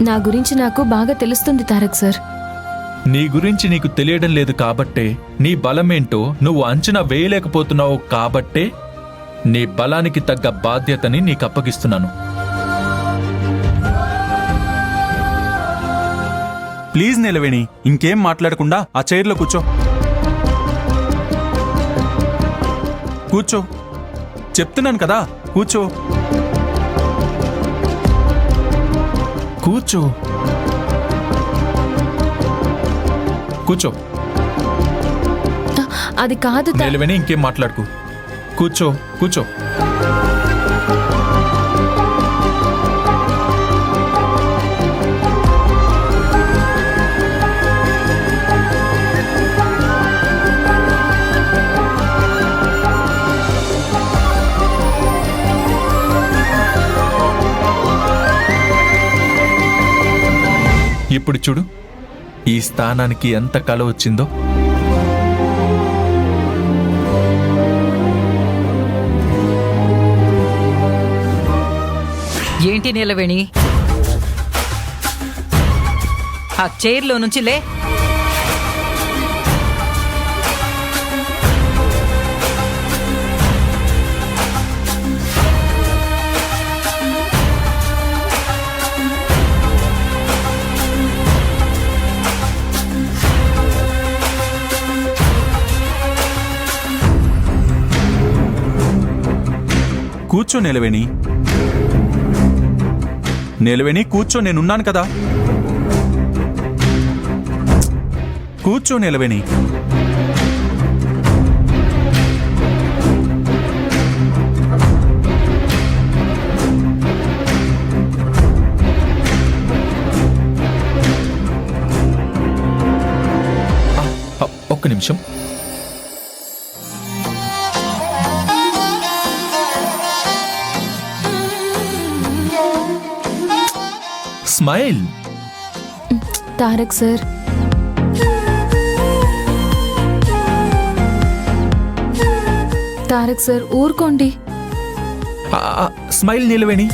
నా గురించి నాకు బాగా తెలుస్తుంది తారక్ సార్. నీ గురించి నీకు తెలియడం లేదు కాబట్టే, నీ బలమేంటో నువ్వు అంచనా వేయలేకపోతున్నావు కాబట్టే నీ బలానికి తగ్గ బాధ్యతని నీకు అప్పగిస్తున్నాను. ప్లీజ్ నీలవేణి, ఇంకేం మాట్లాడకుండా ఆ చైర్లో కూర్చో. కూర్చో చెప్తున్నాను కదా, కూర్చో. కూర్చో కూర్చో. అది కాదు నీలవేణి, ఇంకేం మాట్లాడుకు. కూర్చో కూర్చో. ఇప్పుడు చూడు, ఈ స్థానానికి ఎంత కళ వచ్చిందో. ఏంటి నీలవేణి, ఆ చైర్లో నుంచి లే. కూర్చో నీలవేణి. నీలవేణి కూర్చో, నేనున్నాను కదా. కూర్చో నీలవేణి. ఒక్క నిమిషం. Smile. Tarak sir, Tarak sir ఊరుకోండి. స్మైల్ నీలవేణి.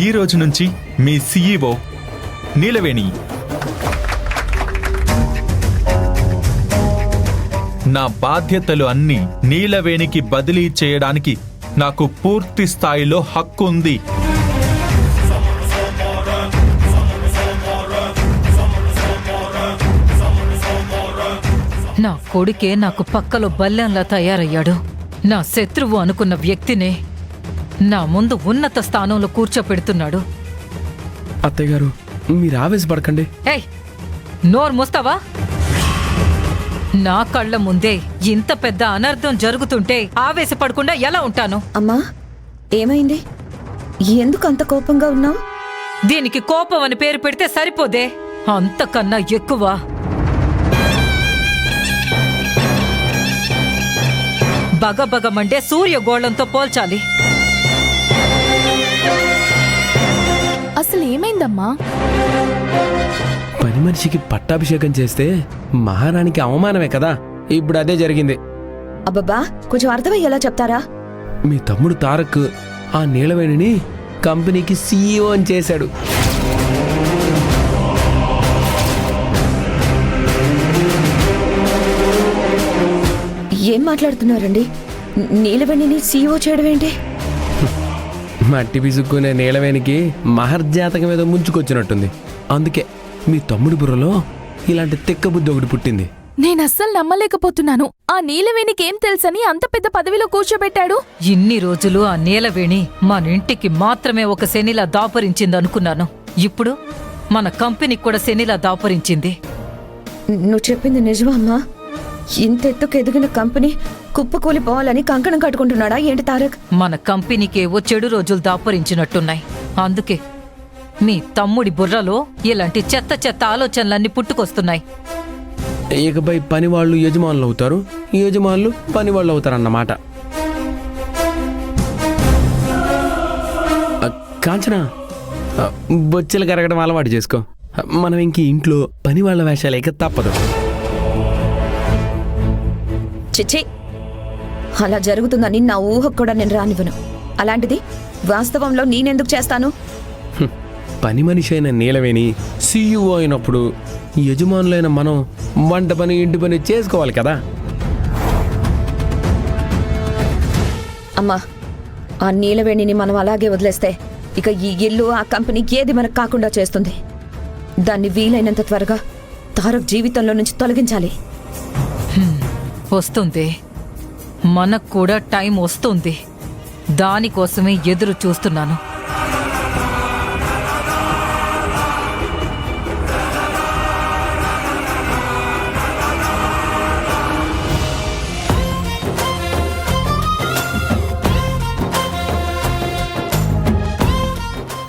ఈ రోజు నుంచి మీ CEO నీలవేణి. నా బాధ్యతలు అన్నీ నీలవేణికి బదిలీ చేయడానికి నాకు పూర్తి స్థాయిలో హక్కు ఉంది. నా కొడుకే నాకు పక్కలో బల్లెంలా తయారయ్యాడు. నా శత్రువు అనుకున్న వ్యక్తినే నా ముందు ఉన్నత స్థానంలో కూర్చోపెడుతున్నాడు. అత్తయ్య గారు, మీరు ఆవేశపడకండి. ఏయ్, నోరు మూస్తావా? నా కళ్ళ ముందే ఇంత పెద్ద అనర్థం జరుగుతుంటే ఆవేశపడకుండా ఎలా ఉంటాను? అమ్మా, ఏమైంది? ఎందుకు అంత కోపంగా ఉన్నావు? దీనికి కోపం అని పేరు పెడితే సరిపోదే, అంతకన్నా ఎక్కువ. బగబగమండే సూర్యగోళంతో పోల్చాలి. అసలు ఏమైందమ్మా? పని మనిషికి పట్టాభిషేకం చేస్తే మహారాణికి అవమానమే కదా. ఇప్పుడు అదే జరిగింది. అబ్బబ్బా, కొంచెం అర్థమయ్యేలా చెప్తారా? మీ తమ్ముడు తారక్ ఆ నీలవేణిని కంపెనీకి CEO అని చేశాడు. ఏం మాట్లాడుతున్నారండి? నీలవేణిని సీఈఓ చేయడం ఏంటి? మట్టి పిసుక్కునే నీలవేనికి మహర్జాతకం ఏదో ముంచుకొచ్చినట్టుంది. అందుకే మీ తమ్ముడి బుర్రలో ఇలాంటి తిక్క బుద్ధి ఒకటి పుట్టింది. నేనస్సలు నమ్మలేకపోతున్నాను. ఆ నీలవేణికేం తెలుసని అంత పెద్ద పదవిలో కూర్చోబెట్టాడు? ఇన్ని రోజులు ఆ నీలవేణి మన ఇంటికి మాత్రమే ఒక శనిలా దాపరించింది అనుకున్నాను. ఇప్పుడు మన కంపెనీకి కూడా శనిలా దాపరించింది. నువ్వు చెప్పింది నిజమా అమ్మా? ఇంత ఎత్తుకు ఎదిగిన కంపెనీ కుప్పకూలిపోవాలని కంకణం కట్టుకుంటున్నాడా ఏంటి తారక్? మన కంపెనీకేవో చెడు రోజులు దాపరించినట్టున్నాయి. అందుకే మీ తమ్ముడి బుర్రలో ఇలాంటి చెత్త చెత్త ఆలోచనలన్నీ పుట్టుకొస్తున్నాయి. ఇకపై పనివాళ్ళు యజమానులు అవుతారు, యజమానులు పనివాళ్ళు అవుతారన్నమాట. కాంచనా, బొచ్చెలు కరగడం అలవాటు చేసుకో. మనం ఇంక ఇంట్లో పనివాళ్ళ వేషాలేక తప్పదు. చిచ్చి, అలా జరుగుతుందని నా ఊహకు కూడా నేను రానివ్వను. అలాంటిది వాస్తవంలో నేనెందుకు చేస్తాను? పని మనిషి అయిన నీలవేణి సీఈఓ అయినప్పుడు యజమానులైన మనం వంట పని ఇంటి పని చేసుకోవాలి కదా. అమ్మా, ఆ నీలవేణిని మనం అలాగే వదిలేస్తే ఇక ఈ ఇల్లు ఆ కంపెనీ ఏది మనకు కాకుండా చేస్తుంది. దాన్ని వీలైనంత త్వరగా తారక్ జీవితంలో నుంచి తొలగించాలి. వస్తుంది, మనకు కూడా టైం వస్తుంది. దానికోసమే ఎదురు చూస్తున్నాను.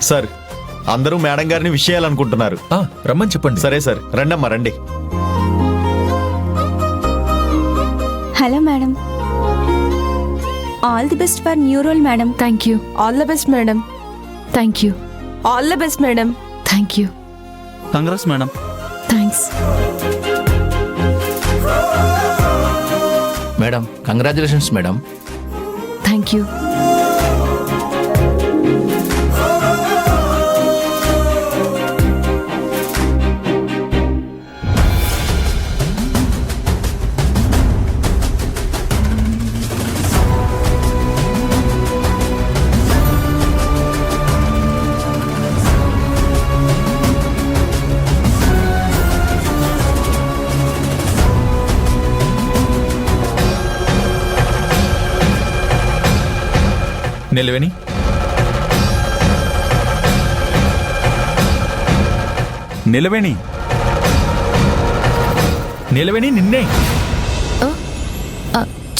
సార్, అందరూ మేడం గారిని విషయాలనుకుంటున్నారు. రమ్మని చెప్పండి. సరే సార్, రండమ్మా రండి. Hello madam, all the best for new role madam. Thank you. All the best madam. Thank you. All the best madam. Thank you. Congrats madam. Thanks. Madam, congratulations madam. Thank you. నిలవేణి, నిలవేణి, నిలవేణి నిన్నే.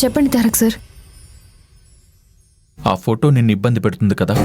చెప్పండి Tarak sir. ఆ photo నిన్ను ఇబ్బంది పెడుతుంది కదా?